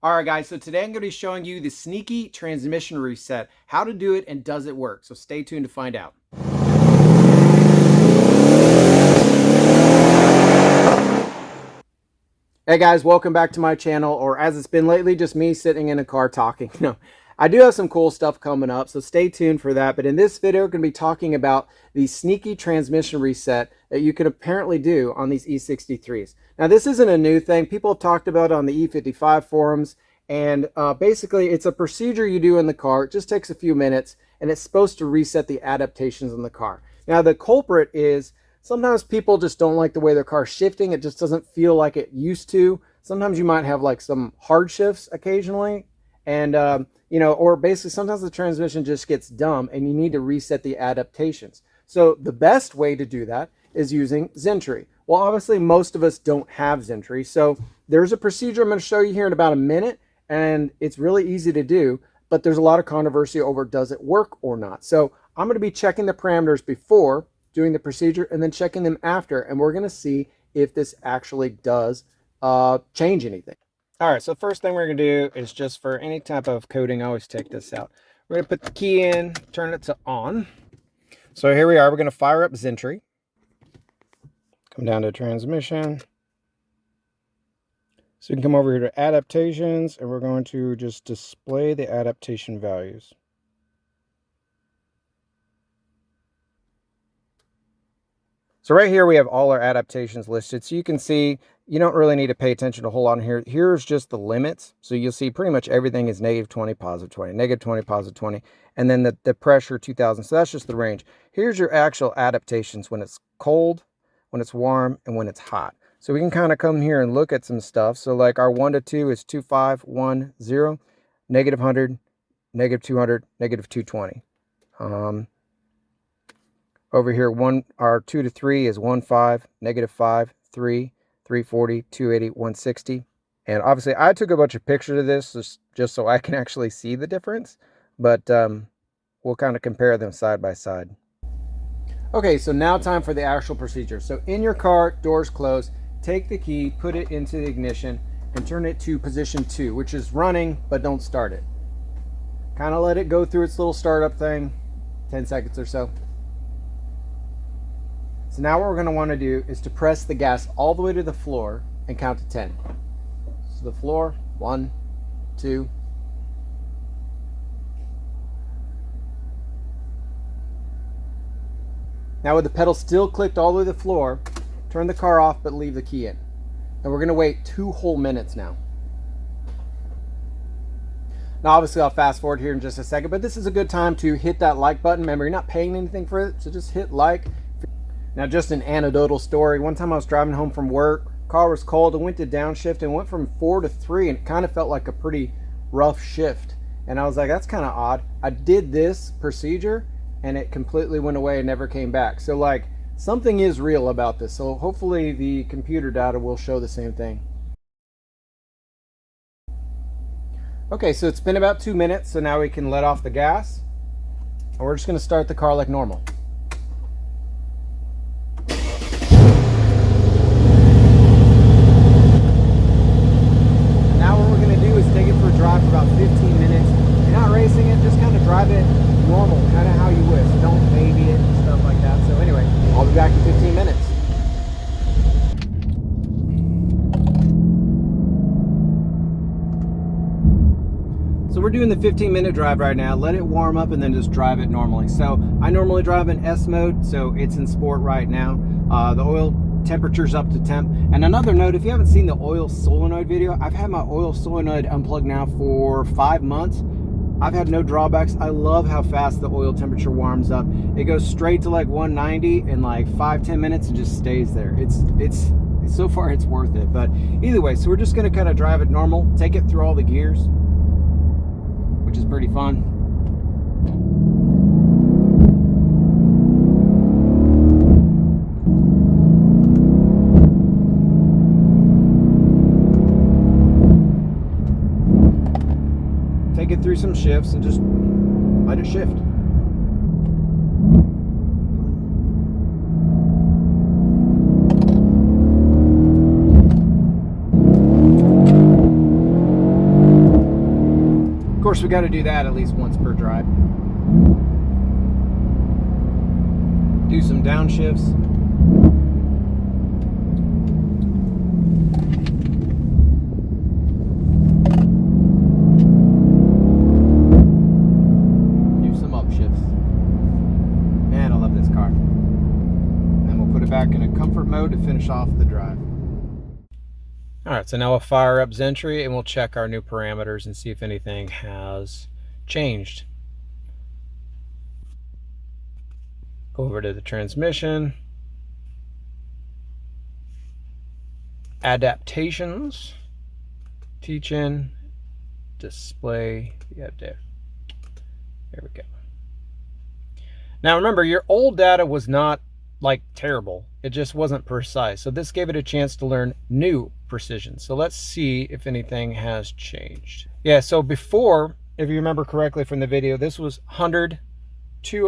All right, guys, so today I'm going to be showing you the sneaky transmission reset, how to do it and does it work. So stay tuned to find out. Hey guys, welcome back to my channel, or as it's been lately, just me sitting in a car talking. No, I do have some cool stuff coming up, so stay tuned for that. But in this video, we're going to be talking about the sneaky transmission reset that you can apparently do on these E63s. Now, this isn't a new thing. People have talked about it on the E55 forums, and basically, it's a procedure you do in the car. It just takes a few minutes, and it's supposed to reset the adaptations in the car. Now, the culprit is sometimes people just don't like the way their car's shifting. It just doesn't feel like it used to. Sometimes you might have like some hard shifts occasionally. And, or basically sometimes the transmission just gets dumb and you need to reset the adaptations. So the best way to do that is using Zentry. Well, obviously most of us don't have Zentry. So there's a procedure I'm going to show you here in about a minute. And it's really easy to do, but there's a lot of controversy over does it work or not. So I'm going to be checking the parameters before doing the procedure and then checking them after, and we're going to see if this actually does change anything. All right, so first thing we're going to do is just for any type of coding, I always take this out. We're going to put the key in, turn it to on. So here we are. We're going to fire up Zentry. Come down to transmission. So you can come over here to adaptations, and we're going to just display the adaptation values. So right here we have all our adaptations listed. So you can see you don't really need to pay attention to a whole lot here. Here's just the limits. So you'll see pretty much everything is -20, +20, -20, +20, and then the pressure 2000. So that's just the range. Here's your actual adaptations when it's cold, when it's warm, and when it's hot. So we can kind of come here and look at some stuff. So like our 1 to 2 is 2510, -100, -200, -220. Over here, our 2 to 3 is 15, -5, 3, 340, 280, 160. And obviously, I took a bunch of pictures of this just so I can actually see the difference. But we'll kind of compare them side by side. Okay, so now time for the actual procedure. So in your car, doors closed, take the key, put it into the ignition, and turn it to position 2, which is running, but don't start it. Kind of let it go through its little startup thing, 10 seconds or so. So now what we're going to want to do is to press the gas all the way to the floor and count to 10. So the floor, 1, 2. Now with the pedal still clicked all the way to the floor, turn the car off but leave the key in. And we're going to wait 2 whole minutes now. Now obviously I'll fast forward here in just a second, but this is a good time to hit that like button. Remember, you're not paying anything for it, so just hit like. Now, just an anecdotal story. One time I was driving home from work, car was cold, I went to downshift and went from 4 to 3, and it kind of felt like a pretty rough shift. And I was like, that's kind of odd. I did this procedure and it completely went away and never came back. So like, something is real about this. So hopefully the computer data will show the same thing. Okay, so it's been about 2 minutes, so now we can let off the gas. And we're just gonna start the car like normal. Drive for about 15 minutes. You're not racing it, just kind of drive it normal, kind of how you would. So don't baby it and stuff like that. So anyway, I'll be back in 15 minutes. So we're doing the 15-minute drive right now. Let it warm up and then just drive it normally. So I normally drive in S mode, so it's in sport right now. The oil temperature's up to temp. And another note, if you haven't seen the oil solenoid video, I've had my oil solenoid unplugged now for 5 months. I've had no drawbacks. I love how fast the oil temperature warms up. It goes straight to like 190 in like 5-10 minutes and just stays there. It's so far it's worth it. But either way, so we're just gonna kind of drive it normal, take it through all the gears, which is pretty fun. Take it through some shifts and just let it shift. course, we got to do that at least once per drive. Do some downshifts. Do some upshifts. Man, I love this car. And we'll put it back in a comfort mode to finish off the drive. All right, so now we'll fire up Zentry and we'll check our new parameters and see if anything has changed. Go over to the transmission, adaptations, teach-in, display the update. There we go. Now remember, your old data was not like terrible. It just wasn't precise. So this gave it a chance to learn new precision. So let's see if anything has changed. Yeah, so before, if you remember correctly from the video, this was 100,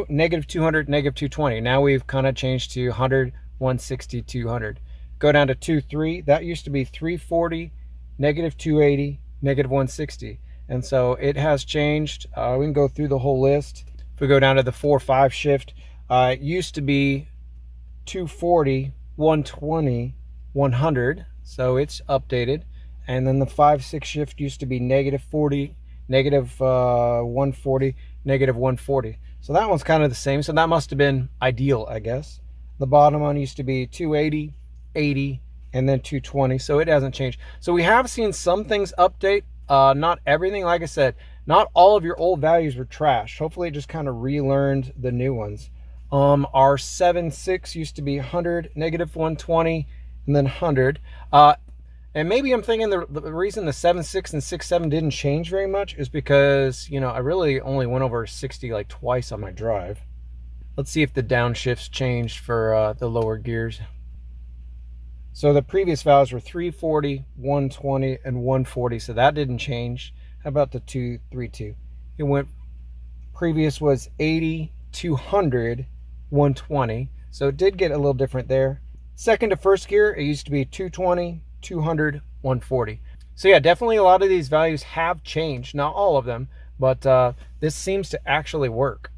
negative 200, negative 220. Now we've kind of changed to 100, 160, 200. Go down to 23. That used to be 340, negative 280, negative 160. And so it has changed. We can go through the whole list. If we go down to the 4-5 shift, it used to be 240, 120, 100. So it's updated. And then the 5-6 shift used to be negative 40, negative 140, negative 140. So that one's kind of the same. So that must have been ideal, I guess. The bottom one used to be 280, 80, and then 220. So it hasn't changed. So we have seen some things update. Not everything. Like I said, not all of your old values were trash. Hopefully it just kind of relearned the new ones. Our 7.6 used to be 100, negative 120, and then 100. And maybe I'm thinking the reason the 7.6 and 6.7 didn't change very much is because, you know, I really only went over 60 like twice on my drive. Let's see if the downshifts changed for the lower gears. So the previous values were 340, 120, and 140. So that didn't change. How about the 232? It went, previous was 80, 200, 120. So it did get a little different there. Second to first gear, it used to be 220, 200, 140. So yeah, definitely a lot of these values have changed. Not all of them, but this seems to actually work.